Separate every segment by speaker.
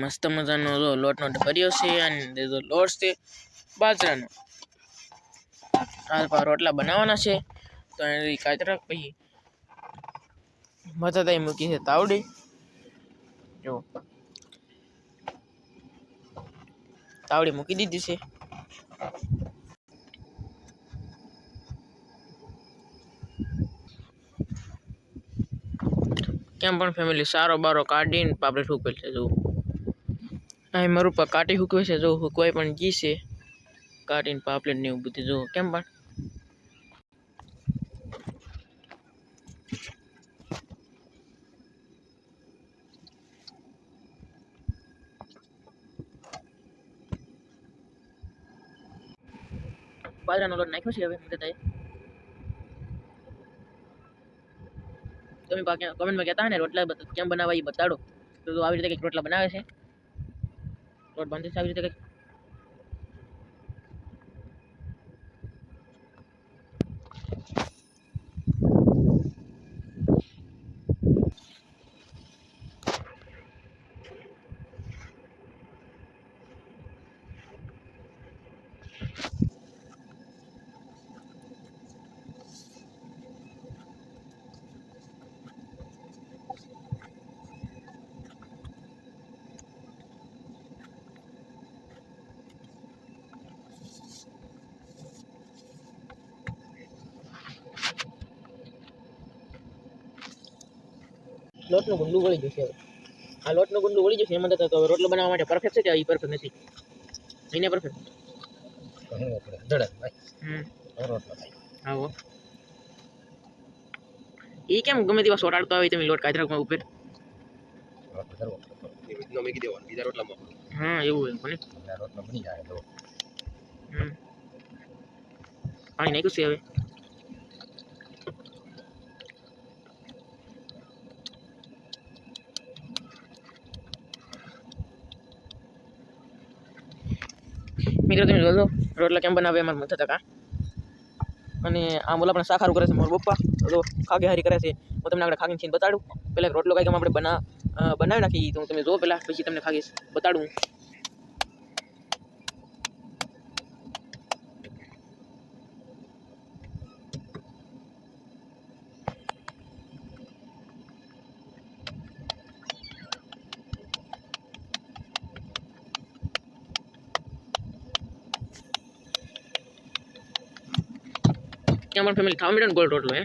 Speaker 1: મસ્ત મજાનો લોટનો ભર્યો છે અને લોટ છે બાજરાનો. આ રોટલા બનાવવાના છે તો એની કાચરા પછી મથાઈ મૂકી છે તાવડી. જો તાવડી મૂકી દીધી છે. કેમ પણ ફેમિલી સારો બારો કાઢીને પાપડે ઠૂકેલ છે. જો અહીં મારું પર કાઢી હૂકવે છે. જો હૂકવાઈ પણ ગઈ છે કાઢીને પાપલેટ ને એવું બધું. જો કેમ પણ બાજરાનો લોટ નાખ્યો છે. હવે મતલબ તમે કમેન્ટમાં કહેતા ને રોટલા કેમ બનાવવા એ બતાડો. તો આવી રીતે કંઈક રોટલા બનાવે છે. લોટ બાંધે છે આવી રીતે કંઈક. લોટનું ગુંડું વળી જશે. આ લોટનું ગુંડું વળી જશે. એમાં તો રોટલો બનાવવા માટે પરફેક્ટ છે કે એ પરફેક્ટ નથી? એને પરફેક્ટ આવો એ કેમ ગમે તેવા સોટાડતો આવે તમે લોટ કાચરા ઉપર. હા એવું હોય કોને પાણી નાખ્યું છે હવે. મિત્રો તમે જોજો રોટલા કેમ બનાવે એમાં મથા ટકા. અને આ બોલા પણ શાખારું કરે છે મારા પપ્પા. તો ખાગે હારી કરે છે. હું તમને આગળ ખાગીને છીન બતાડું. પહેલાં રોટલો કાંઈક આપણે બનાવી નાખી તો તમે જો પહેલાં, પછી તમને ખાગીશ બતાડું. કેમ પણ ફેમિલી ખાવા મીડો ને ગોળ રોટલો હે.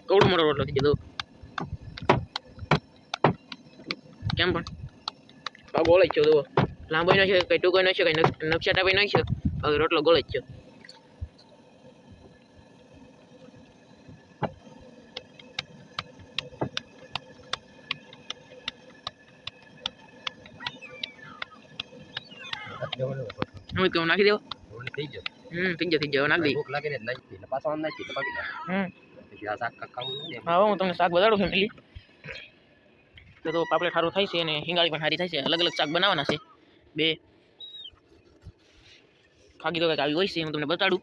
Speaker 1: કવડો મોટો રોટલો થઈ ગયો. કેમ પણ ગોળ જ છે. જુઓ લાંબો ન છે, કઈ ટૂંકો ન છે, કઈ નકશા ટાપી ન છે. હવે રોટલો ગોળ જ છે. હું કહું નાખી દેવો. થઈ ગયો નાખી દઈ. હા હું તમને શાક બતાડું ફેમિલી. તો પાપલેટ સારું થાય છે અને હિંગાળી પણ સારી થાય છે. અલગ અલગ શાક બનાવવાના છે બે. ખાગી તો કંઈક આવી હોય છે, હું તમને બતાડું.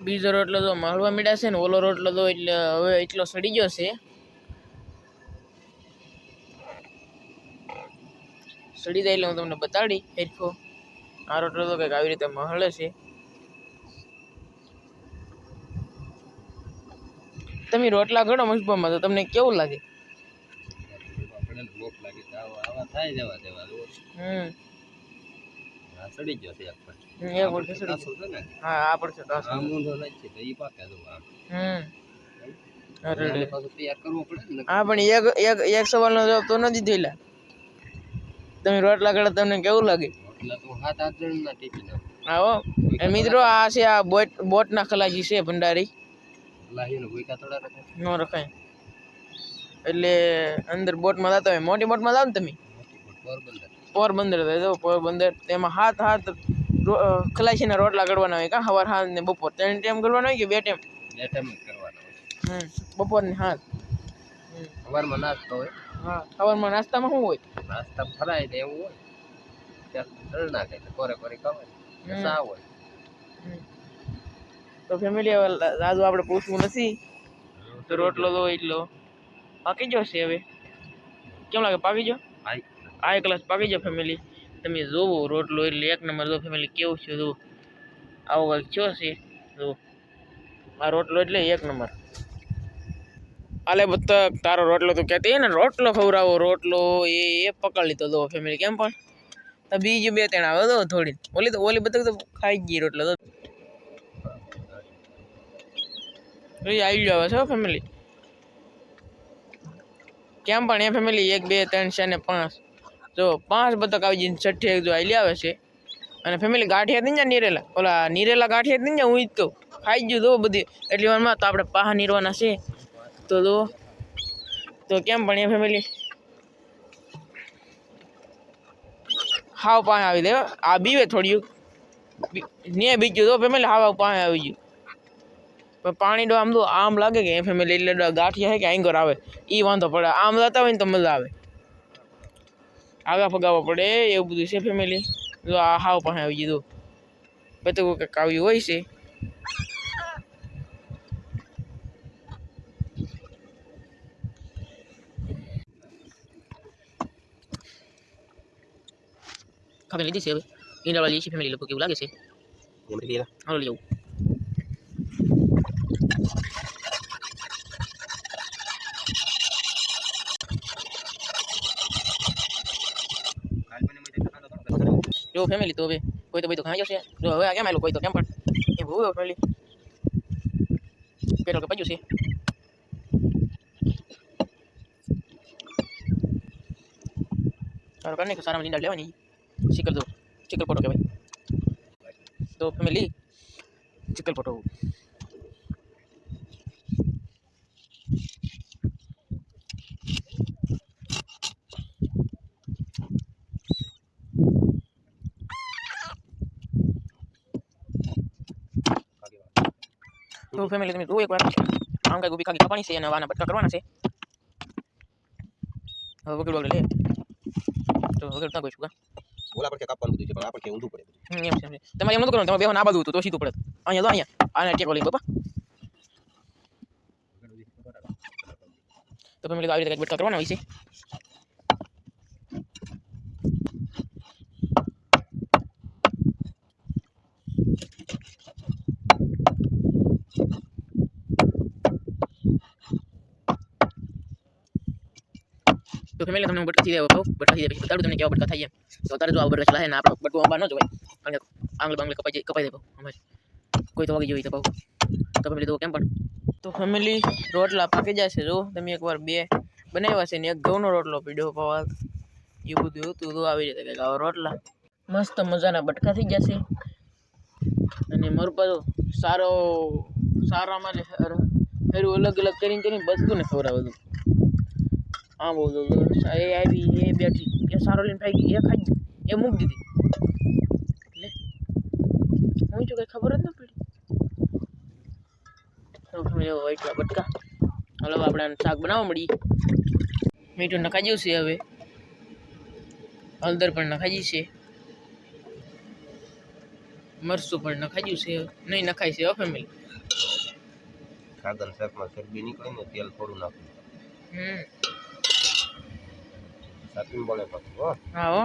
Speaker 1: બીજો રોટલો તો મળવા મીડા છે ને ઓલો રોટલો તો એટલે હવે એટલો સડી ગયો છે. સડી જાય એટલે હું તમને બતાડી હેરખો. આ રોટલો તો કંઈક આવી રીતે મહળે છે. તમે રોટલા ઘણો મજબૂતમાં તો તમને કેવું લાગે? સડી ગયો છે. હા આ પડશે. હા પણ એક સવાલનો જવાબ તો નથી દીધેલા. તમે રોટલા ઘડા તમને કેવું લાગે? આવો મિત્રો આ છે આ બોટ ના ખલાસી છે ભંડારી. નો રખાય એટલે અંદર બોટમાં જતા હોય. મોટી બોટમાં જાવ ને તમે પોરબંદર પોરબંદર તેમાં હાથ ખલાસીના રોટલા કરવાના હોય. કા સવાર સાંજ ને બપોર 3 ટાઈમ કરવાના હોય કે 2 ટાઈમ? 2 ટાઈમ કરવાના હોય. બપોર ને સાંજ. સવારમાં નાસ્તો હોય. હા સવારમાં નાસ્તામાં શું હોય? નાસ્તામાં ફરાય ને એવું હોય. તો ફેમિલી હવે રાજુ આપણે પૂછવું નથી તો રોટલો દો એટલો પાકી જશે હવે કેમ લાગે પાકી ગયો આ ક્લાસ પાકી ગયો ફેમિલી તમે જોવો રોટલો એટલે એક નંબર જો ફેમિલી કેવું છે જો આવો કંઈક થયો છે જો આ રોટલો એટલે એક નંબર આલે બતક તારો રોટલો તો કહેતી ને રોટલો ખવડાવો રોટલો એ પકડ લીધો દો ફેમિલી કેમ પણ તો બીજું બે ત્રણ આવે તો થોડી ઓલી બતક તો ખાઈ ગઈ રોટલો તો આવી જાવ છે ફેમિલી કેમ પણ એ ફેમિલી 1 2 3 4 ને 5 જો 5 બતક આવી જઈને છઠ્ઠી એક જો આલી આવે છે અને ફેમિલી ગાંઠિયા નહીં નીરેલા ઓલા નીરેલા ગાંઠિયા નહીં હું જ તો ખાઈ ગયું તો બધી એટલી વારમાં તો આપણે પાહા નીરવાના છે તો કેમ પણ એ ફેમિલી હાવ પાસે આવી દે આ બીવે થોડ્યું ને બીજું તો ફેમિલી હાવ પાસે આવી ગયું પણ પાણી ડો આમ તો આમ લાગે કે એ ફેમિલી એટલે ગાંઠિયા છે કે આંગર આવે એ વાંધો પડે આમ જતા હોય ને તો મજા આવે આગા ફગાવવા પડે એવું બધું છે ફેમિલી જો આ હાવ પાસે આવી ગયું બધું કંઈક આવ્યું હોય છે ખાલી લીધી છે હવે ઈંડાવાળી છે ફેમિલી લોકો કેવું લાગે છે હાલો લેવું જો ફેમિલી તો હવે કોઈ તો ખાઈ જશે જો હવે કેમ આવેલું કોઈ તો કેમ પણ એ બહુ ફેમિલી પેટ્રોલ કપાઈ ગયું છે સારું કરને કે સારા લીંડા લેવાની ચિકલ દો ચિકલ ફોટો કહેવાય તો ફેમિલી ચિકલ ફોટો તો ફેમિલી તમે જો એકવાર આમ કઈ ગોબી ખાલી કપાણી છે અને વાના બટકા કરવાના છે હવે વગર લે તો વગર ના ગોઈશું
Speaker 2: ઓલા પર કે કાપવાનું બધું છે પણ આ પર કે ઊંધું પડે
Speaker 1: એમ છે તમારે એમ નતું કરવાનું તમે બેહો ના બાજુ તો સીધું પડે અહીંયા તો અહીંયા આને ટેકો લઈ બાપા તો ફેમિલી આવી રીતે બટકા કરવાના હોય છે તો ફેમિલી તમને બટકા થી દેવો બટકા થી દે પછી બતાડું તમને કેવા બટકા થાય એમ તો તારે જો આ બટકા ચલા હે ને આપણો બટકો અંબા ન જોવાય કારણ કે આંગળ બાંગળ કપાઈ દે અમે કોઈ તો વાગી જોઈ તો પાઉ તો ફેમિલી તો કેમ પણ તો ફેમિલી રોટલા પાકી જશે જો તમે એકવાર બે બનાવ્યા છે ને એક ઘઉંનો રોટલો પીડ્યો પાવા એ બધું હતું તો આવી રીતે કંઈક આવા રોટલા મસ્ત મજાના બટકા થઈ જશે અને મરપા સારામાં ફેરું અલગ અલગ કરીને બધું ને ખવડાવે બધું હા બોલ એ આવી એ બેઠી એ સારો લઈને ખાઈ ગઈ એ ખાઈ ગઈ એ મૂકી દીધી એટલે હું જો કઈ ખબર જ ન પડી એટલા બટકા હાલો આપણે શાક બનાવવા મળી મીઠું નખાઈ ગયું છે હવે હળદર પણ નખાઈ છે મરચું પણ નખાઈ ગયું છે નહીં નખાય છે ફેમિલી
Speaker 2: કાગળ શાકમાં ચરબી નીકળે ને તેલ થોડું નાખવું સાચું બોલે પાછું
Speaker 1: હા હો